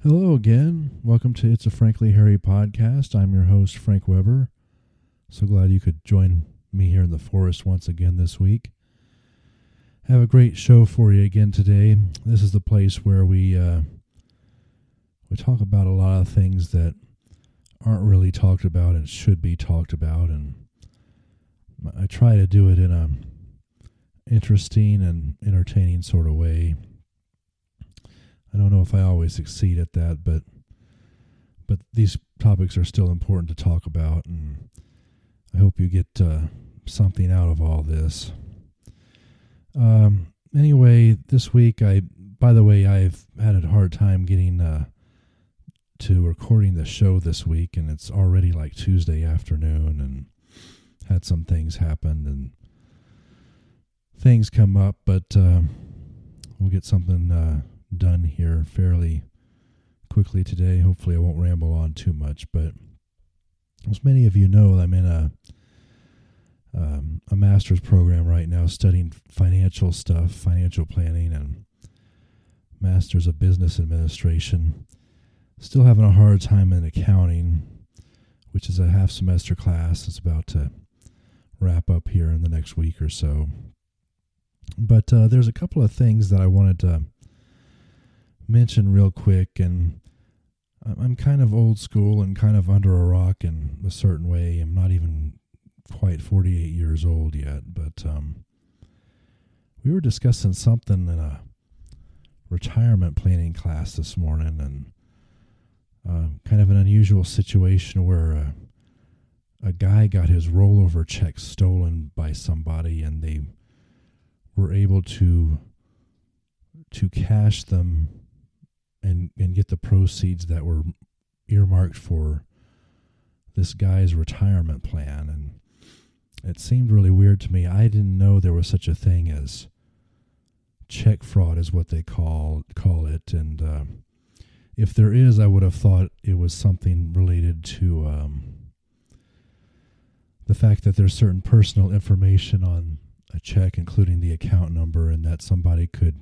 Hello again. Welcome to It's a Frankly Harry podcast. I'm your host, Frank Weber. So glad you could join me here in the forest once again this week. Have a great show for you again today. This is the place where we talk about a lot of things that aren't really talked about and should be talked about, and I try to do it in a interesting and entertaining sort of way. I don't know if I always succeed at that, but these topics are still important to talk about, and I hope you get something out of all this. Anyway, this week, I've had a hard time getting to recording the show this week, and it's already like Tuesday afternoon, and had some things happen, and things come up, but we'll get something done here fairly quickly today. Hopefully I won't ramble on too much, but as many of you know, I'm in a master's program right now studying financial stuff, financial planning, and Masters of Business Administration. Still having a hard time in accounting, which is a half semester class. It's about to wrap up here in the next week or so. But there's a couple of things that I wanted to mention real quick, and I'm kind of old school and kind of under a rock in a certain way. I'm not even quite 48 years old yet, but we were discussing something in a retirement planning class this morning, and kind of an unusual situation where a guy got his rollover checks stolen by somebody, and they were able to cash them and get the proceeds that were earmarked for this guy's retirement plan. And it seemed really weird to me. I didn't know there was such a thing as check fraud, is what they call it. And if there is, I would have thought it was something related to the fact that there's certain personal information on a check, including the account number, and that somebody could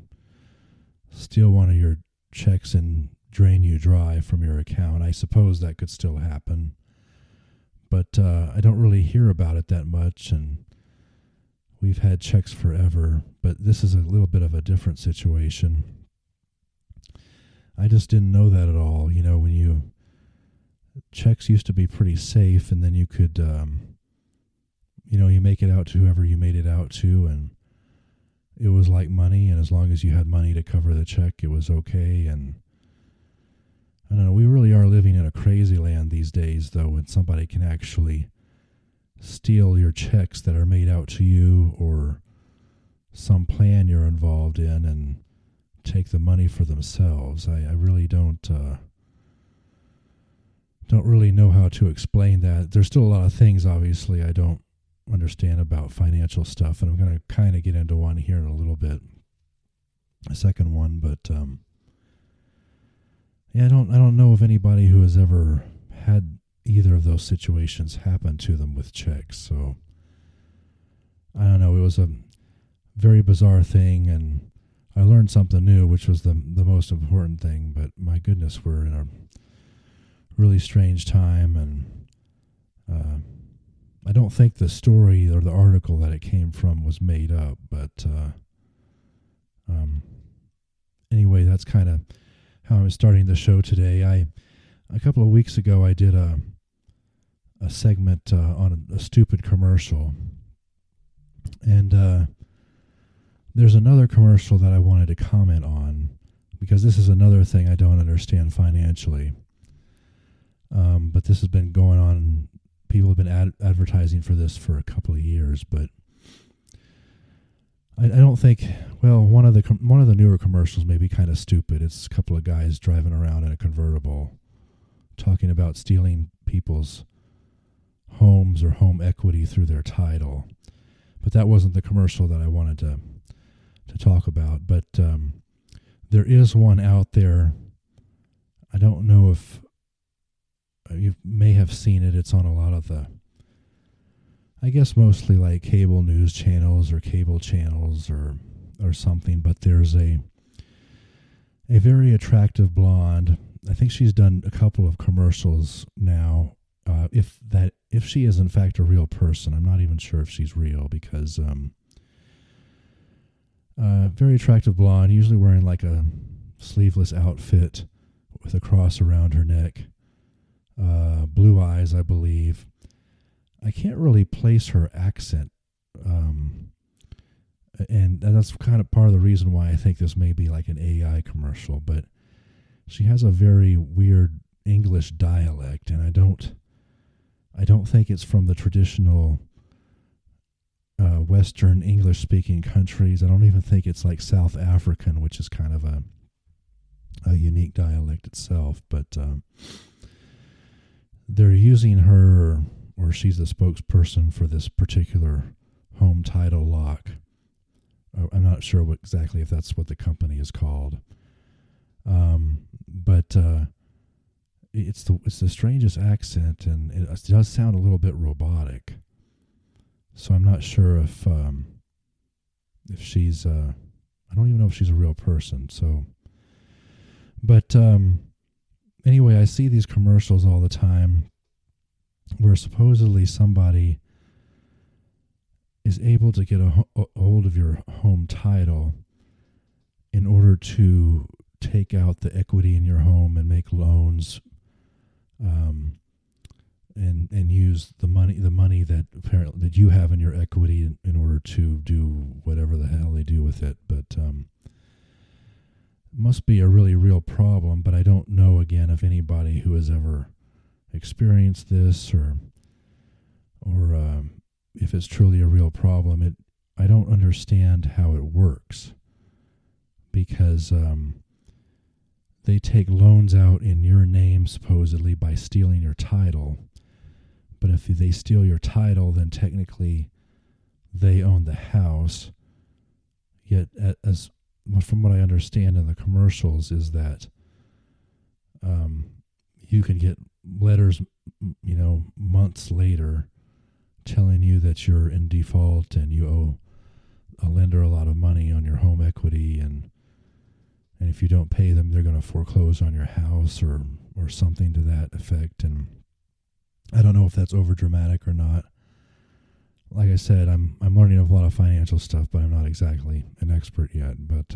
steal one of your checks and drain you dry from your account. I suppose that could still happen, but I don't really hear about it that much, and we've had checks forever, but this is a little bit of a different situation. I just didn't know that at all. You know, checks used to be pretty safe, and then you could, you make it out to whoever you made it out to, and it was like money, and as long as you had money to cover the check, it was okay. And I don't know, we really are living in a crazy land these days, though, when somebody can actually steal your checks that are made out to you or some plan you're involved in and take the money for themselves. I really don't really know how to explain that. There's still a lot of things, obviously, I don't understand about financial stuff, and I'm going to kind of get into one here in a little bit, a second one, but I don't know of anybody who has ever had either of those situations happen to them with checks. So I don't know, it was a very bizarre thing, and I learned something new, which was the most important thing. But my goodness, we're in a really strange time, and I don't think the story or the article that it came from was made up, but anyway, that's kind of how I'm starting the show today. A couple of weeks ago, I did a segment on a stupid commercial, and there's another commercial that I wanted to comment on, because this is another thing I don't understand financially, but this has been going on. People have been advertising for this for a couple of years, but I don't think. Well, one of the newer commercials may be kind of stupid. It's a couple of guys driving around in a convertible, talking about stealing people's homes or home equity through their title. But that wasn't the commercial that I wanted to talk about. But there is one out there. I don't know if you may have seen it. It's on a lot of the, I guess mostly like cable news channels or cable channels or something, but there's a very attractive blonde I think she's done a couple of commercials now. If she is in fact a real person, I'm not even sure if she's real because very attractive blonde, usually wearing like a sleeveless outfit with a cross around her neck. Blue eyes, I believe. I can't really place her accent. And that's kind of part of the reason why I think this may be like an AI commercial, but she has a very weird English dialect, and I don't think it's from the traditional Western English-speaking countries. I don't even think it's like South African, which is kind of a unique dialect itself. But they're using her, or she's the spokesperson for this particular home title lock. I'm not sure exactly if that's what the company is called. But it's the strangest accent, and it does sound a little bit robotic. So I'm not sure if she's I don't even know if she's a real person. So, but anyway, I see these commercials all the time where supposedly somebody is able to get a hold of your home title in order to take out the equity in your home and make loans, and use the money that apparently that you have in your equity in order to do whatever the hell they do with it. But must be a really real problem. But I don't know again of anybody who has ever experienced this or if it's truly a real problem. I don't understand how it works because they take loans out in your name supposedly by stealing your title. But if they steal your title, then technically they own the house. Yet, as from what I understand in the commercials, is that you can get letters, months later, telling you that you're in default and you owe a lender a lot of money on your home equity, and if you don't pay them, they're going to foreclose on your house or something to that effect. And I don't know if that's over dramatic or not. Like I said, I'm learning a lot of financial stuff, but I'm not exactly an expert yet. But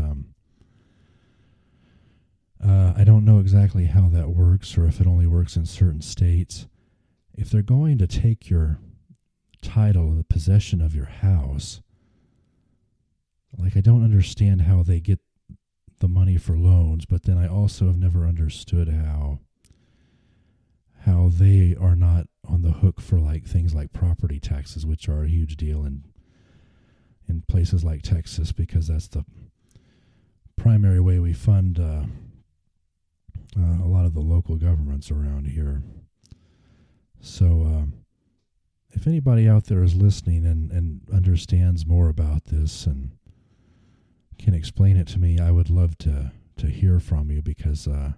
I don't know exactly how that works, or if it only works in certain states. If they're going to take your title, the possession of your house, like I don't understand how they get the money for loans, but then I also have never understood how they are not on the hook for like things like property taxes, which are a huge deal in places like Texas, because that's the primary way we fund a lot of the local governments around here. So if anybody out there is listening and understands more about this and can explain it to me, I would love to hear from you, because I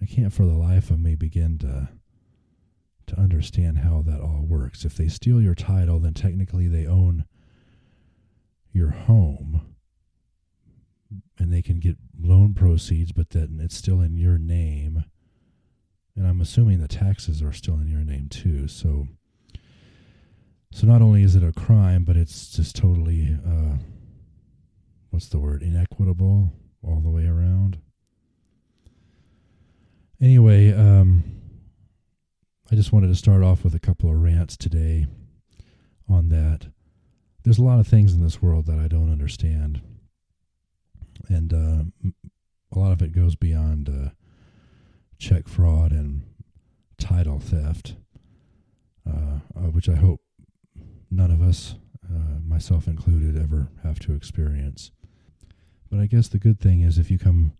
can't for the life of me begin to understand how that all works. If they steal your title, then technically they own your home, and they can get loan proceeds, but then it's still in your name. And I'm assuming the taxes are still in your name too. So not only is it a crime, but it's just totally, inequitable all the way around. Anyway, I just wanted to start off with a couple of rants today on that. There's a lot of things in this world that I don't understand. And a lot of it goes beyond check fraud and title theft, which I hope none of us, myself included, ever have to experience. But I guess the good thing is if you come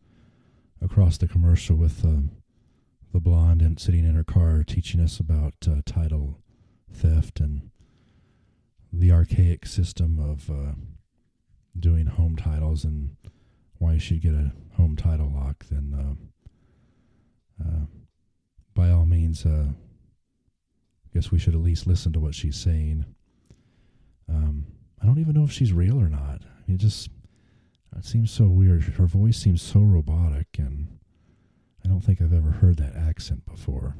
across the commercial with the blonde and sitting in her car teaching us about title theft and the archaic system of doing home titles and why you should get a home title lock, then by all means, I guess we should at least listen to what she's saying. I don't even know if she's real or not. I mean, it seems so weird. Her voice seems so robotic, and I don't think I've ever heard that accent before.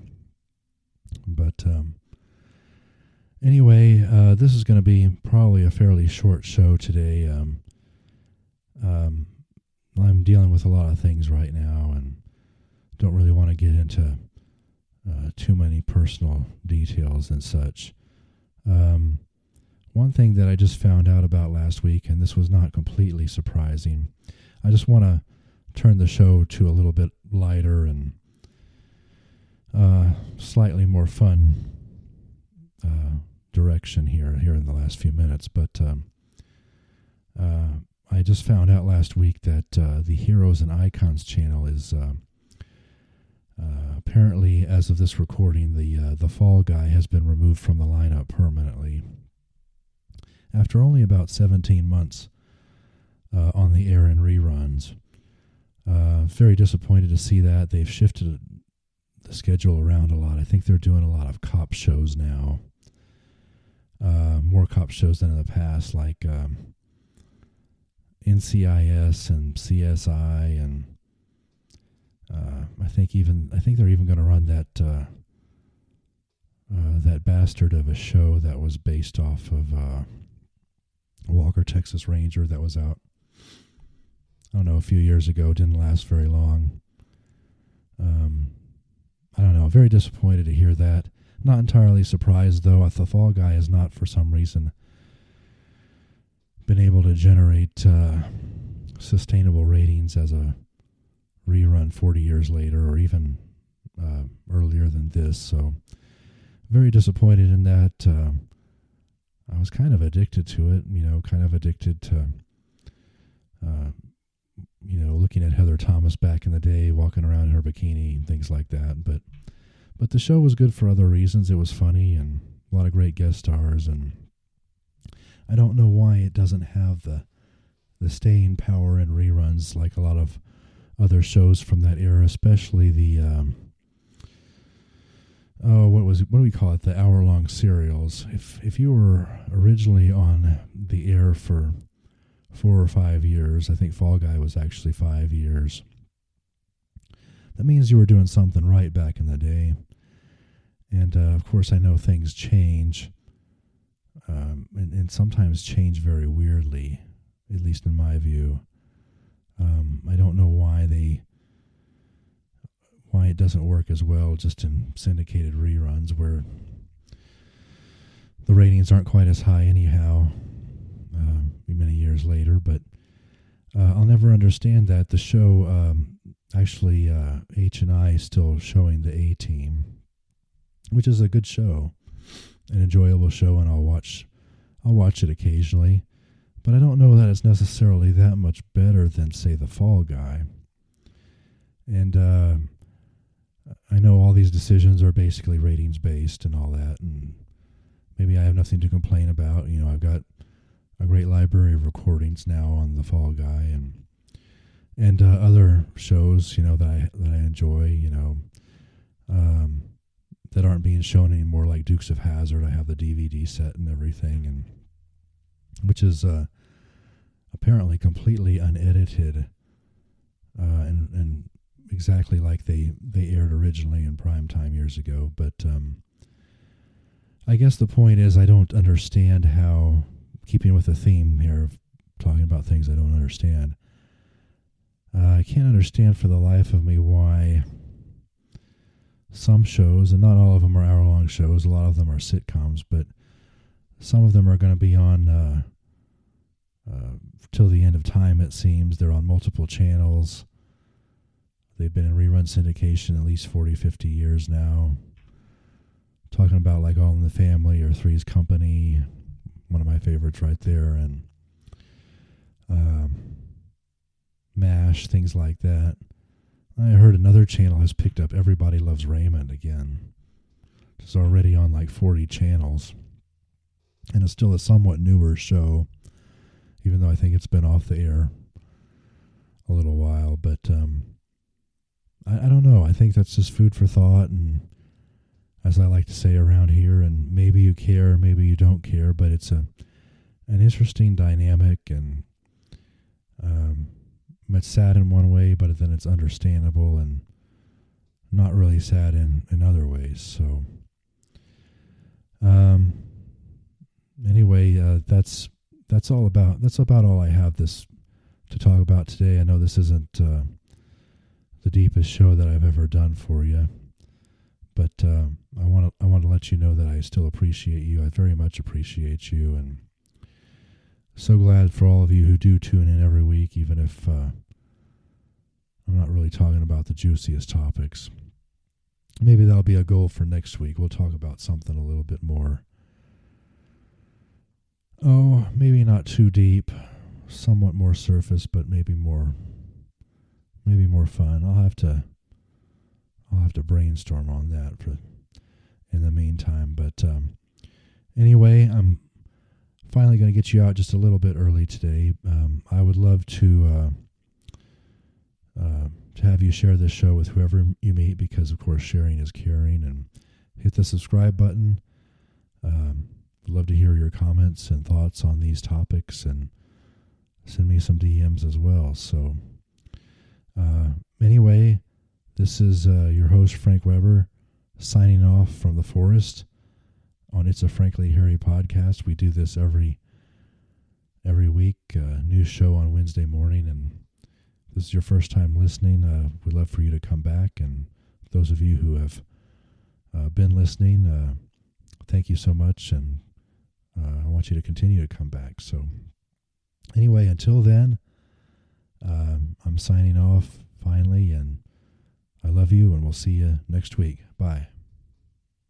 But anyway, this is going to be probably a fairly short show today. I'm dealing with a lot of things right now and don't really want to get into too many personal details and such. One thing that I just found out about last week, and this was not completely surprising, I just want to turn the show to a little bit lighter and slightly more fun direction here in the last few minutes. But I just found out last week that the Heroes and Icons channel is apparently, as of this recording, the Fall Guy has been removed from the lineup permanently after only about 17 months on the air in reruns. Very disappointed to see that. They've shifted the schedule around a lot. I think they're doing a lot of cop shows now. More cop shows than in the past, like NCIS and CSI, and I think they're even going to run that bastard of a show that was based off of Walker, Texas Ranger, that was out, I don't know, a few years ago. Didn't last very long. I don't know. Very disappointed to hear that. Not entirely surprised, though. The Fall Guy has not, for some reason, been able to generate sustainable ratings as a rerun 40 years later, or even earlier than this. So, very disappointed in that. I was kind of addicted to it, kind of addicted to, looking at Heather Thomas back in the day, walking around in her bikini and things like that. But the show was good for other reasons. It was funny and a lot of great guest stars, and I don't know why it doesn't have the staying power in reruns like a lot of other shows from that era, especially the what do we call it? The hour-long serials. If you were originally on the air for 4 or 5 years, I think Fall Guy was actually 5 years. That means you were doing something right back in the day. And of course, I know things change, and sometimes change very weirdly, at least in my view. I don't know why it doesn't work as well just in syndicated reruns, where the ratings aren't quite as high anyhow, many years later. But I'll never understand that. The show, actually, H&I is still showing the A-Team, which is a good show, an enjoyable show, and I'll watch it occasionally. But I don't know that it's necessarily that much better than, say, The Fall Guy. And I know all these decisions are basically ratings based and all that, and maybe I have nothing to complain about. I've got a great library of recordings now on The Fall Guy and other shows, that I enjoy, that aren't being shown anymore, like Dukes of Hazzard. I have the DVD set and everything, and which is apparently completely unedited and exactly like they aired originally in prime time years ago. But I guess the point is, I don't understand how, keeping with the theme here of talking about things I don't understand, I can't understand for the life of me why some shows, and not all of them are hour-long shows, a lot of them are sitcoms, but some of them are going to be on till the end of time, it seems. They're on multiple channels. They've been in rerun syndication at least 40, 50 years now. Talking about like All in the Family or Three's Company, one of my favorites right there, and MASH, things like that. I heard another channel has picked up Everybody Loves Raymond again. It's already on like 40 channels. And it's still a somewhat newer show, even though I think it's been off the air a little while. But I don't know. I think that's just food for thought, and as I like to say around here, and maybe you care, maybe you don't care, but it's an interesting dynamic, and it's sad in one way, but then it's understandable, and not really sad in other ways. So um, anyway, that's about all I have this to talk about today. I know this isn't the deepest show that I've ever done for you, but I want to let you know that I still appreciate you. I very much appreciate you, and so glad for all of you who do tune in every week, even if I'm not really talking about the juiciest topics. Maybe that'll be a goal for next week. We'll talk about something a little bit more, maybe not too deep, somewhat more surface, but maybe more fun. I'll have to brainstorm on that for in the meantime. But anyway, I'm finally going to get you out just a little bit early today. I would love to have you share this show with whoever you meet, because of course sharing is caring, and hit the subscribe button. I'd love to hear your comments and thoughts on these topics, and send me some DMs as well. So anyway, this is your host Frank Weber signing off from the forest on It's a Frankly Hairy podcast. We do this every week, new show on Wednesday morning, and if this is your first time listening, we'd love for you to come back, and those of you who have been listening, thank you so much, and I want you to continue to come back. So anyway, until then, I'm signing off finally, and I love you, and we'll see you next week. Bye.